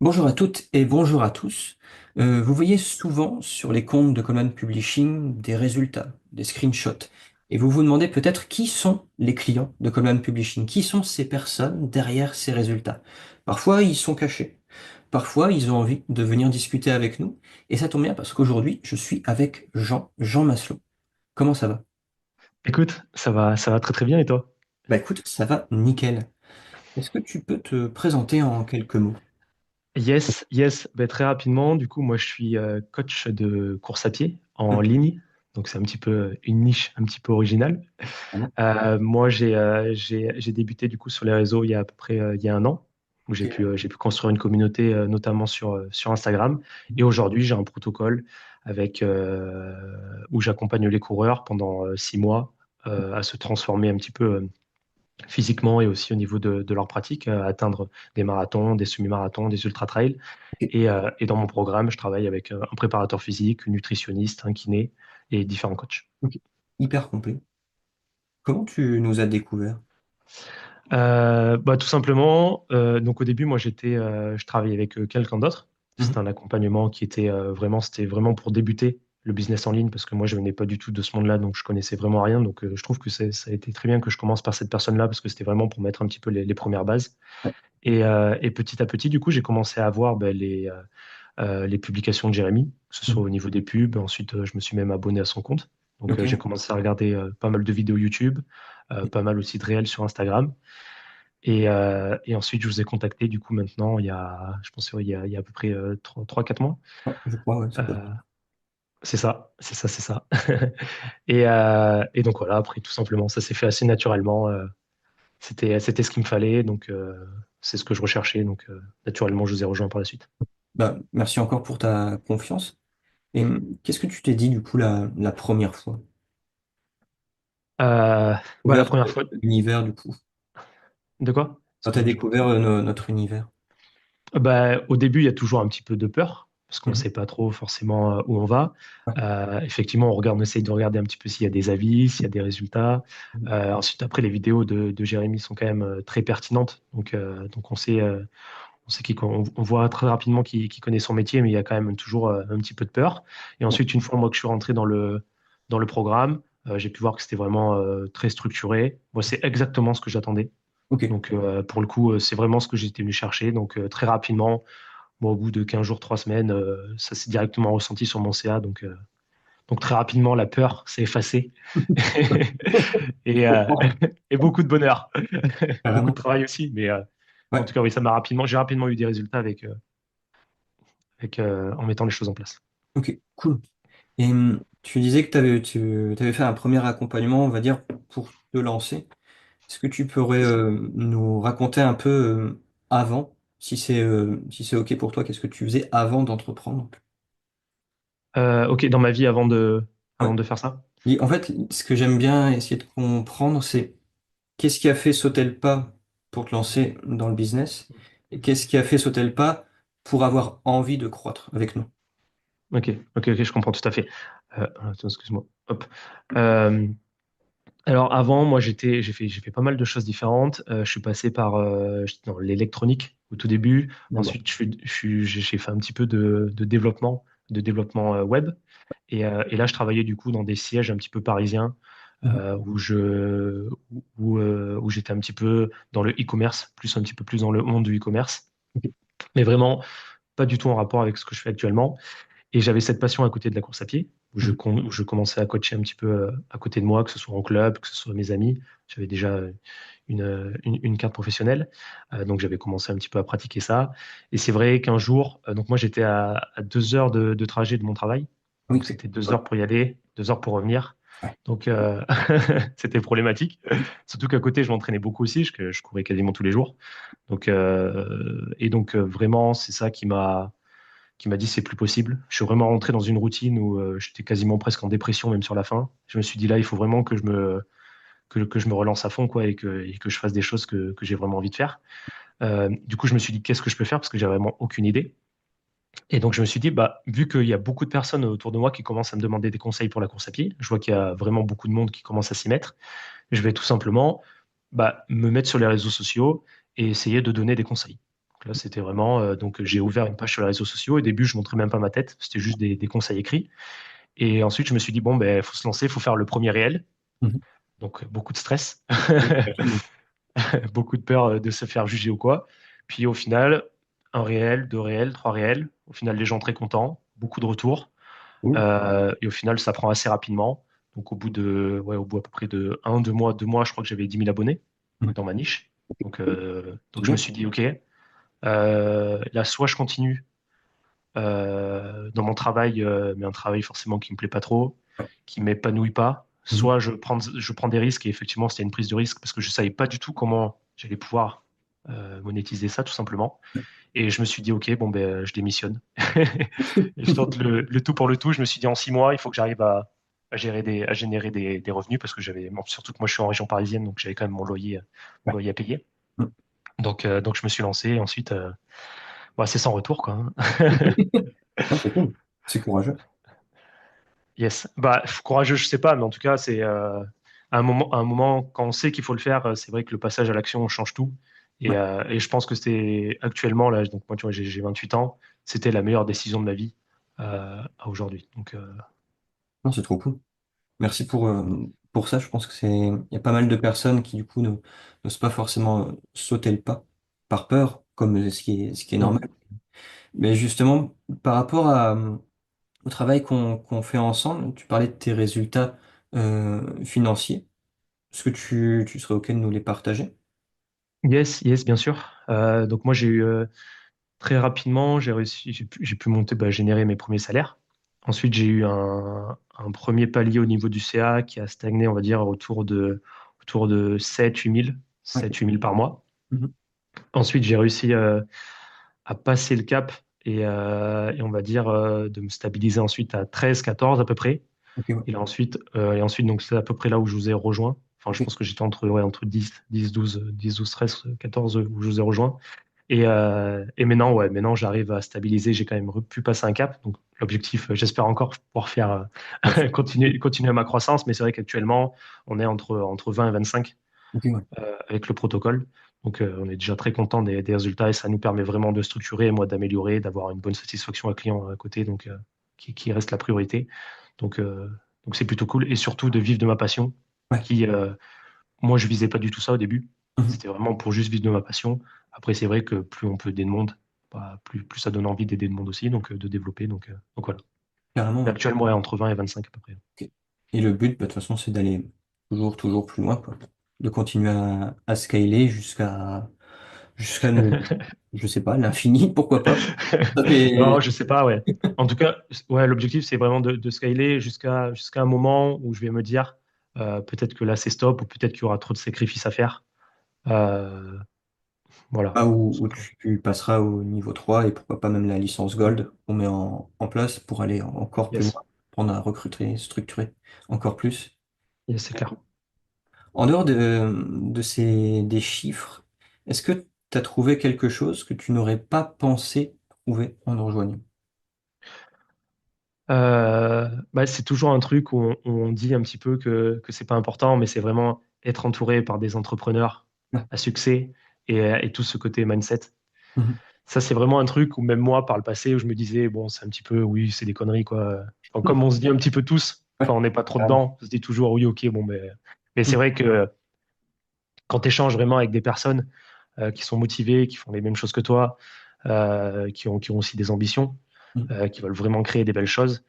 Bonjour à toutes et bonjour à tous. Vous voyez souvent sur les comptes de Common Publishing des résultats, des screenshots, et vous vous demandez peut-être qui sont les clients de Common Publishing, qui sont ces personnes derrière ces résultats. Parfois ils sont cachés, parfois ils ont envie de venir discuter avec nous, et ça tombe bien parce qu'aujourd'hui je suis avec Jean Maslow. Comment ça va? Écoute, ça va très très bien et toi? Bah écoute, ça va nickel. Est-ce que tu peux te présenter en quelques mots? Yes, yes. Ben, très rapidement, du coup, moi je suis coach de course à pied en Ok. ligne, donc c'est un petit peu une niche un petit peu originale. Moi j'ai débuté du coup sur les réseaux il y a à peu près il y a un an, où Ok. j'ai pu construire une communauté notamment sur Instagram. Et aujourd'hui j'ai un protocole avec où j'accompagne les coureurs pendant 6 mois à se transformer un petit peu physiquement et aussi au niveau de leur pratique, atteindre des marathons, des semi-marathons, des ultra-trails. Ok. Et dans mon programme, je travaille avec un préparateur physique, une nutritionniste, un kiné et différents coachs. Ok. Hyper complet. Comment tu nous as découvert? Bah, tout simplement, donc au début, je travaillais avec quelqu'un d'autre. C'était Mhm. un accompagnement qui était c'était vraiment pour débuter le business en ligne parce que moi, je venais pas du tout de ce monde-là, donc je connaissais vraiment rien. Donc, je trouve que ça a été très bien que je commence par cette personne-là parce que c'était vraiment pour mettre un petit peu les premières bases. Ouais. Et petit à petit, du coup, j'ai commencé à voir les publications de Jérémy, que ce soit Mhm. au niveau des pubs. Ensuite, je me suis même abonné à son compte. Donc, Ok. j'ai commencé à regarder pas mal de vidéos YouTube, pas mal aussi de réels sur Instagram. Et ensuite, je vous ai contacté, du coup, maintenant, je pense, ouais, il y a à peu près 3-4 mois. Ouais, je crois, ouais, ça doit être. Euh, c'est ça, c'est ça, c'est ça. Et donc, voilà, après, tout simplement, ça s'est fait assez naturellement. C'était ce qu'il me fallait, donc c'est ce que je recherchais. Donc, naturellement, je vous ai rejoint par la suite. Bah, merci encore pour ta confiance. Et qu'est-ce que tu t'es dit du coup la première fois? Euh, Bah, la Ouvert première fois, l'univers du coup. de quoi? Quand tu as Excuse-moi, j'ai pas découvert entendu. notre univers. Bah, au début, il y a toujours un petit peu de peur, parce qu'on ne Mhm. sait pas trop forcément où on va. Ouais. Effectivement, on essaye de regarder un petit peu s'il y a des avis, s'il y a des résultats. Mhm. Ensuite, après, les vidéos de Jérémy sont quand même très pertinentes. Donc on sait on voit très rapidement qu'il connaît son métier, mais il y a quand même toujours un petit peu de peur. Et Ouais. ensuite, une fois moi que je suis rentré dans le programme, j'ai pu voir que c'était vraiment très structuré. Moi, c'est exactement ce que j'attendais. Ok. Donc, pour le coup, c'est vraiment ce que j'étais venu chercher. Donc, très rapidement, moi, au bout de 15 jours, 3 semaines, ça s'est directement ressenti sur mon CA. Donc très rapidement, la peur s'est effacée. et, Je euh, comprends. et beaucoup de bonheur. Beaucoup de Carrément. travail aussi. Mais en Ouais. tout cas, oui, j'ai rapidement eu des résultats en mettant les choses en place. Ok. Cool. Et tu disais que tu avais fait un premier accompagnement, on va dire, pour te lancer. Est-ce que tu pourrais C'est ça. nous raconter un peu avant, si c'est OK pour toi, qu'est-ce que tu faisais avant d'entreprendre? Ok, dans ma vie, Ouais. avant de faire ça. Et en fait, ce que j'aime bien essayer de comprendre, c'est qu'est-ce qui a fait sauter le pas pour te lancer dans le business et qu'est-ce qui a fait sauter le pas pour avoir envie de croître avec nous. Ok, ok, je comprends tout à fait. Attends, excuse-moi. Hop. Euh, alors avant, moi, j'ai fait pas mal de choses différentes. Je suis passé j'étais dans l'électronique au tout début. D'accord. Ensuite, j'ai fait un petit peu de développement web. Et là, je travaillais du coup dans des sièges un petit peu parisiens Mhm. où j'étais un petit peu dans le e-commerce, un petit peu plus dans le monde du e-commerce, Ok. mais vraiment pas du tout en rapport avec ce que je fais actuellement. Et j'avais cette passion à côté de la course à pied, Mhm. où je commençais à coacher un petit peu à côté de moi, que ce soit en club, que ce soit mes amis. J'avais déjà une carte professionnelle, donc j'avais commencé un petit peu à pratiquer ça. Et c'est vrai qu'un jour, donc moi j'étais à 2 heures de trajet de mon travail, Oui, donc c'était deux ouais. heures pour y aller, 2 heures pour revenir. Ouais. Donc c'était problématique. Surtout qu'à côté, je m'entraînais beaucoup aussi, je courais quasiment tous les jours. Donc vraiment, c'est ça qui m'a dit c'est plus possible. Je suis vraiment rentré dans une routine où j'étais quasiment presque en dépression, même sur la fin. Je me suis dit là, il faut vraiment que je me relance à fond, quoi, et que je fasse des choses que j'ai vraiment envie de faire. Du coup, je me suis dit qu'est-ce que je peux faire parce que j'avais vraiment aucune idée. Et donc, je me suis dit, bah, vu qu'il y a beaucoup de personnes autour de moi qui commencent à me demander des conseils pour la course à pied, je vois qu'il y a vraiment beaucoup de monde qui commence à s'y mettre, je vais tout simplement me mettre sur les réseaux sociaux et essayer de donner des conseils. Donc là, c'était vraiment. Donc, j'ai ouvert une page sur les réseaux sociaux. Au début, je montrais même pas ma tête. C'était juste des conseils écrits. Et ensuite, je me suis dit, bon, ben, faut se lancer, faut faire le premier réel. Mhm. Donc, beaucoup de stress, Oui, j'imagine. beaucoup de peur de se faire juger ou quoi. Puis, au final, un réel, deux réels, trois réels. Au final, les gens très contents, beaucoup de retours. Cool. Et au final, ça prend assez rapidement. Donc, au bout à peu près de 2 mois, je crois que j'avais 10 000 abonnés Mhm. dans ma niche. Donc, C'est je me bien. suis dit, OK, là, soit je continue dans mon travail, mais un travail forcément qui me plaît pas trop, Ouais. qui m'épanouit pas. Mhm. Soit je prends des risques et effectivement c'était une prise de risque parce que je savais pas du tout comment j'allais pouvoir monétiser ça tout simplement. Et je me suis dit ok bon ben je démissionne. Et je tente le tout pour le tout. Je me suis dit en 6 mois il faut que j'arrive à générer des revenus parce que bon, surtout que moi je suis en région parisienne donc j'avais quand même mon Ouais. loyer à payer. Mhm. Donc je me suis lancé et ensuite bah, c'est sans retour quoi, hein. Non, c'est cool. C'est courageux. Yes. Bah, courageux, je sais pas, mais en tout cas, c'est à un moment, quand on sait qu'il faut le faire, c'est vrai que le passage à l'action change tout. Et, Ouais. euh, et je pense que c'est actuellement, là, donc moi, tu vois, j'ai 28 ans, c'était la meilleure décision de ma vie à aujourd'hui. Donc, Non, c'est trop cool. Merci pour ça. Je pense que il y a pas mal de personnes qui, du coup, n'osent pas forcément sauter le pas par peur, comme ce qui est hmm. normal. Mais justement, par rapport au travail qu'on fait ensemble, tu parlais de tes résultats financiers. Est-ce que tu serais OK de nous les partager? Yes, yes, bien sûr. Donc moi, j'ai eu très rapidement, j'ai pu monter, bah, générer mes premiers salaires. Ensuite, j'ai eu un premier palier au niveau du CA qui a stagné, on va dire, autour de 7 000, 8 000, Ouais. 7 000, 8 000 par mois. Mhm. Ensuite, j'ai réussi à passer le cap et on va dire de me stabiliser ensuite à 13, 14 à peu près. OK, ouais. Et ensuite, donc c'est à peu près là où je vous ai rejoint. Enfin, je OK. pense que j'étais entre 10, 12, 13, 14 où je vous ai rejoint. Et maintenant, ouais, maintenant j'arrive à stabiliser. J'ai quand même pu passer un cap. Donc l'objectif, j'espère encore pouvoir faire Bien sûr. continuer ma croissance. Mais c'est vrai qu'actuellement, on est entre 20 et 25 OK, ouais. avec le protocole. Donc on est déjà très content des résultats et ça nous permet vraiment de structurer, moi d'améliorer, d'avoir une bonne satisfaction à client à côté, donc qui reste la priorité. Donc euh, donc c'est plutôt cool et surtout de vivre de ma passion. Ouais. Qui Moi je visais pas du tout ça au début. Mhm. C'était vraiment pour juste vivre de ma passion. Après, c'est vrai que plus on peut aider le monde, bah, plus ça donne envie d'aider le monde aussi, donc de développer. Donc voilà. Carrément, Mais ouais. actuellement, ouais, entre 20 et 25 à peu près. OK. Et le but, bah, de toute façon, c'est d'aller toujours, toujours plus loin, quoi. De continuer à scaler jusqu'à je sais pas, l'infini, pourquoi pas. Ça Non, fait... je sais pas, ouais. En tout cas, ouais, l'objectif, c'est vraiment de scaler jusqu'à un moment où je vais me dire, peut-être que là, c'est stop, ou peut-être qu'il y aura trop de sacrifices à faire. Euh, voilà, Ah, tout où simplement. tu passeras au niveau 3 et pourquoi pas même la licence Gold qu'on met en place pour aller encore plus Yes, loin, prendre à recruter, structurer encore plus. yes, c'est clair. En dehors des chiffres, est-ce que tu as trouvé quelque chose que tu n'aurais pas pensé trouver en nous rejoignant? Bah, c'est toujours un truc où on dit un petit peu que c'est pas important, mais c'est vraiment être entouré par des entrepreneurs Ouais. à succès et tout ce côté mindset. Mhm. Ça, c'est vraiment un truc où même moi, par le passé, où je me disais, bon, c'est un petit peu, oui, c'est des conneries, quoi. Enfin, comme on se dit un petit peu tous, Ouais, quand on n'est pas trop carrément. dedans, on se dit toujours, oui, ok, bon, mais c'est Mhm. vrai que quand tu échanges vraiment avec des personnes qui sont motivées, qui font les mêmes choses que toi, qui ont aussi des ambitions, Mhm. qui veulent vraiment créer des belles choses,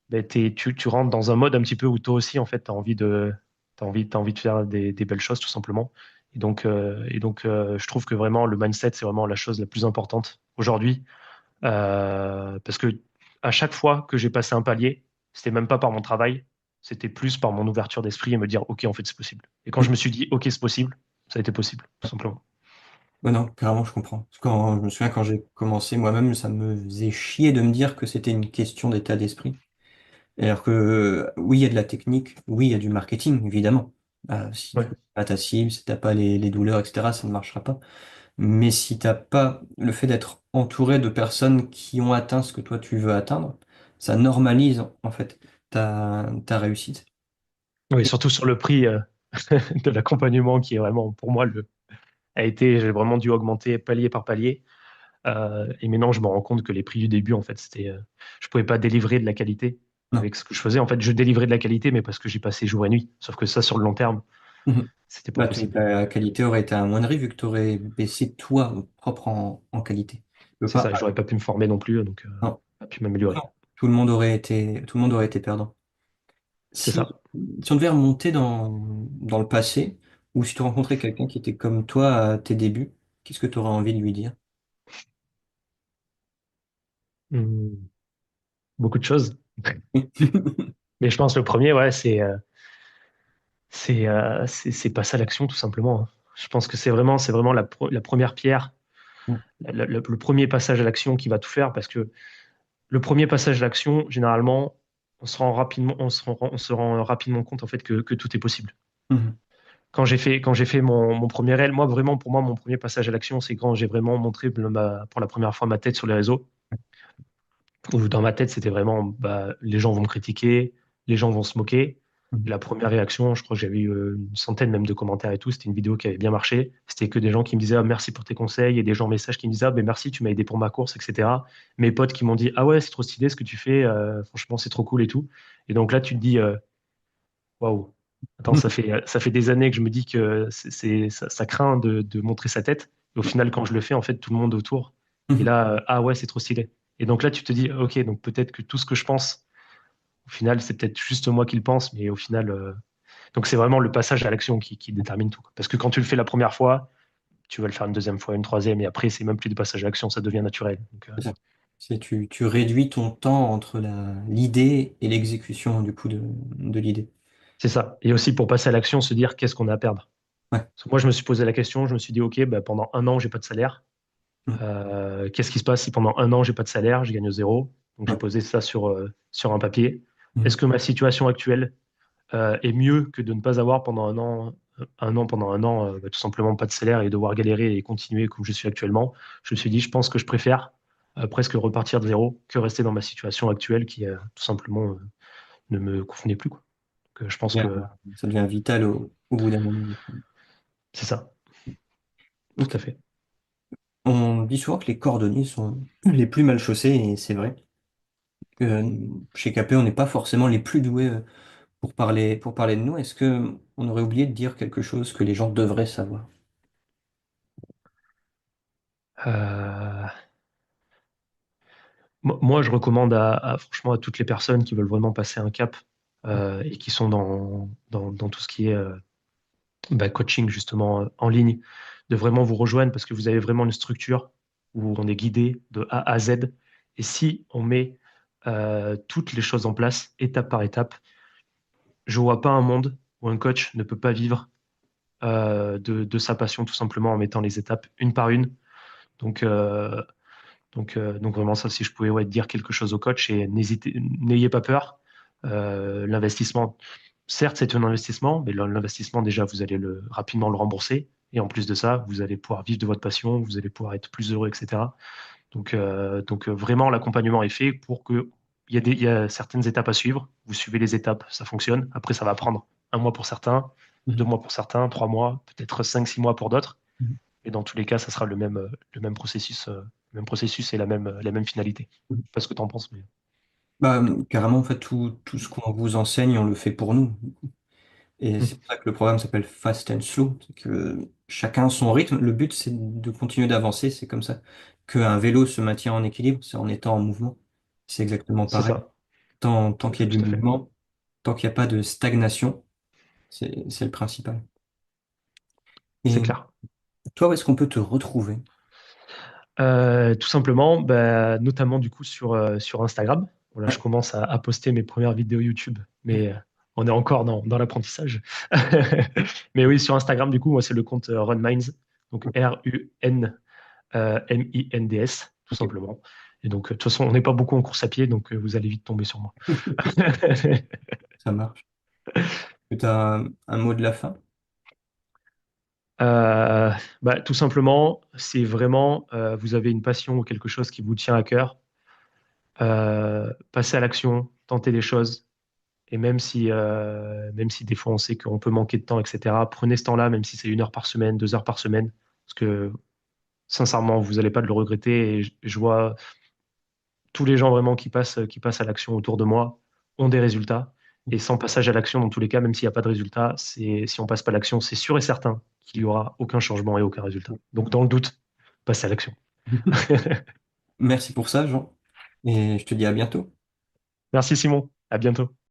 ben, tu rentres dans un mode un petit peu où toi aussi, en fait, t'as envie de faire des belles choses, tout simplement. Et donc, je trouve que vraiment, le mindset, c'est vraiment la chose la plus importante aujourd'hui. Parce que à chaque fois que j'ai passé un palier, c'était même pas par mon travail, c'était plus par mon ouverture d'esprit et me dire, OK, en fait, c'est possible. Et quand je me suis dit, OK, c'est possible, ça a été possible, tout simplement. Ouais, non, carrément, je comprends. Parce que je me souviens quand j'ai commencé moi-même, ça me faisait chier de me dire que c'était une question d'état d'esprit. Alors que oui, il y a de la technique, oui, il y a du marketing, évidemment. Si tu Ouais. n'as pas ta cible, si tu n'as pas les douleurs, etc., ça ne marchera pas. Mais si tu n'as pas le fait d'être entouré de personnes qui ont atteint ce que toi tu veux atteindre, ça normalise en fait ta réussite. Oui, surtout sur le prix de l'accompagnement qui est vraiment, pour moi, j'ai vraiment dû augmenter palier par palier. Et maintenant, je me rends compte que les prix du début, en fait, je pouvais pas délivrer de la qualité Non. avec ce que je faisais. En fait, je délivrais de la qualité, mais parce que j'y passais jour et nuit. Sauf que ça, sur le long terme, Mhm. c'était pas Bah, possible. ta qualité aurait été amoindrie vu que tu aurais baissé toi propre en qualité. Tu peux C'est pas. ça, j'aurais pas pu me former non plus, donc Non. pas pu m'améliorer. Tout le monde aurait été perdant. C'est Si, ça. si on devait remonter dans le passé, ou si tu rencontrais quelqu'un qui était comme toi à tes débuts, qu'est-ce que tu aurais envie de lui dire? Hmm, beaucoup de choses. Mais je pense le premier, ouais, c'est passer à l'action, tout simplement, hein. Je pense que c'est vraiment la première pierre, le premier passage à l'action qui va tout faire, parce que le premier passage à l'action, généralement, on se rend rapidement compte en fait que tout est possible. Mhm. Quand j'ai fait mon premier réel, moi vraiment pour moi mon premier passage à l'action, c'est quand j'ai vraiment montré pour la première fois ma tête sur les réseaux. Où dans ma tête, c'était vraiment bah, les gens vont me critiquer, les gens vont se moquer. Mhm. La première réaction, je crois que j'avais eu une centaine même de commentaires et tout. C'était une vidéo qui avait bien marché. C'était que des gens qui me disaient ah, merci pour tes conseils et des gens en message qui me disaient ah, ben merci, tu m'as aidé pour ma course, etc. Mes potes qui m'ont dit ah ouais, c'est trop stylé ce que tu fais, franchement, c'est trop cool et tout. Et donc là, tu te dis waouh, attends, ça fait des années que je me dis que ça craint de montrer sa tête. Et au final, quand je le fais, en fait, tout le monde autour. Et Mhm. là, ah ouais, c'est trop stylé. Et donc là, tu te dis, ok, donc peut-être que tout ce que je pense, au final, c'est peut-être juste moi qui le pense, mais au final, donc c'est vraiment le passage à l'action qui détermine tout, quoi. Parce que quand tu le fais la première fois, tu vas le faire une deuxième fois, une troisième, et après, c'est même plus du passage à l'action, ça devient naturel. Donc, C'est ça. Tu réduis ton temps entre l'idée et l'exécution du coup de l'idée. c'est ça. Et aussi pour passer à l'action, se dire qu'est-ce qu'on a à perdre. Ouais. Parce que moi, je me suis posé la question, je me suis dit, ok, bah, pendant un an, j'ai pas de salaire. Mhm. Qu'est-ce qui se passe si pendant un an, j'ai pas de salaire, je gagne zéro? Donc j'ai Ouais. posé ça sur un papier. Mhm. Est-ce que ma situation actuelle est mieux que de ne pas avoir pendant pendant un an, bah, tout simplement pas de salaire et devoir galérer et continuer comme je suis actuellement? Je me suis dit, je pense que je préfère presque repartir de zéro que rester dans ma situation actuelle qui tout simplement ne me convenait plus, quoi. Donc, je pense Bien, que ça devient vital au bout d'un moment. c'est ça, tout Ok. à fait. On dit souvent que les cordonniers sont les plus mal chaussés, et c'est vrai. Chez KP, on n'est pas forcément les plus doués pour parler de nous. Est-ce que on aurait oublié de dire quelque chose que les gens devraient savoir? Euh, Moi, je recommande franchement à toutes les personnes qui veulent vraiment passer un cap et qui sont dans tout ce qui est bah, coaching justement en ligne, de vraiment vous rejoindre parce que vous avez vraiment une structure où on est guidé de A à Z. Et si on met toutes les choses en place, étape par étape, je vois pas un monde où un coach ne peut pas vivre de sa passion tout simplement en mettant les étapes une par une. Donc, donc vraiment ça, si je pouvais ouais, dire quelque chose au coach, et n'ayez pas peur. L'investissement, certes, c'est un investissement, mais l'investissement, déjà, vous allez rapidement le rembourser. Et en plus de ça, vous allez pouvoir vivre de votre passion, vous allez pouvoir être plus heureux, etc. Donc vraiment, l'accompagnement est fait pour que il y a certaines étapes à suivre. Vous suivez les étapes, ça fonctionne. Après, ça va prendre un mois pour certains, deux Mhm. mois pour certains, 3 mois, peut-être 5, 6 mois pour d'autres. Mhm. Et dans tous les cas, ça sera le même processus et la même finalité. Je sais pas ce que tu en penses, mais Bah, carrément, en fait, tout ce qu'on vous enseigne, on le fait pour nous. Et c'est Hmm. pour ça que le programme s'appelle Fast and Slow. C'est que chacun son rythme. Le but, c'est de continuer d'avancer. C'est comme ça qu'un vélo se maintient en équilibre, c'est en étant en mouvement. C'est exactement C'est pareil. ça, Tant qu'il y a du tout à fait. mouvement, tant qu'il n'y a pas de stagnation, c'est le principal. C'est Et clair. toi, où est-ce qu'on peut te retrouver? Tout simplement, bah, notamment du coup sur Instagram. Voilà, je Ouais, commence à poster mes premières vidéos YouTube, mais on est encore dans l'apprentissage. Mais oui, sur Instagram, du coup, moi, c'est le compte RunMinds, donc RUNMINDS, tout ok, simplement. Et donc, de toute façon, on n'est pas beaucoup en course à pied, donc vous allez vite tomber sur moi. ça marche. Tu as un mot de la fin? Euh, Bah, tout simplement, c'est vraiment, vous avez une passion ou quelque chose qui vous tient à cœur, passez à l'action, tentez des choses. Et même si des fois on sait qu'on peut manquer de temps, etc., prenez ce temps-là, même si c'est 1 heure par semaine, 2 heures par semaine, parce que sincèrement, vous n'allez pas le regretter. Et je vois tous les gens vraiment qui passent à l'action autour de moi ont des résultats. Et sans passage à l'action, dans tous les cas, même s'il n'y a pas de résultat, si on passe pas à l'action, c'est sûr et certain qu'il y aura aucun changement et aucun résultat. Donc, dans le doute, passez à l'action. Merci pour ça, Jean, et je te dis à bientôt. Merci Simon, à bientôt.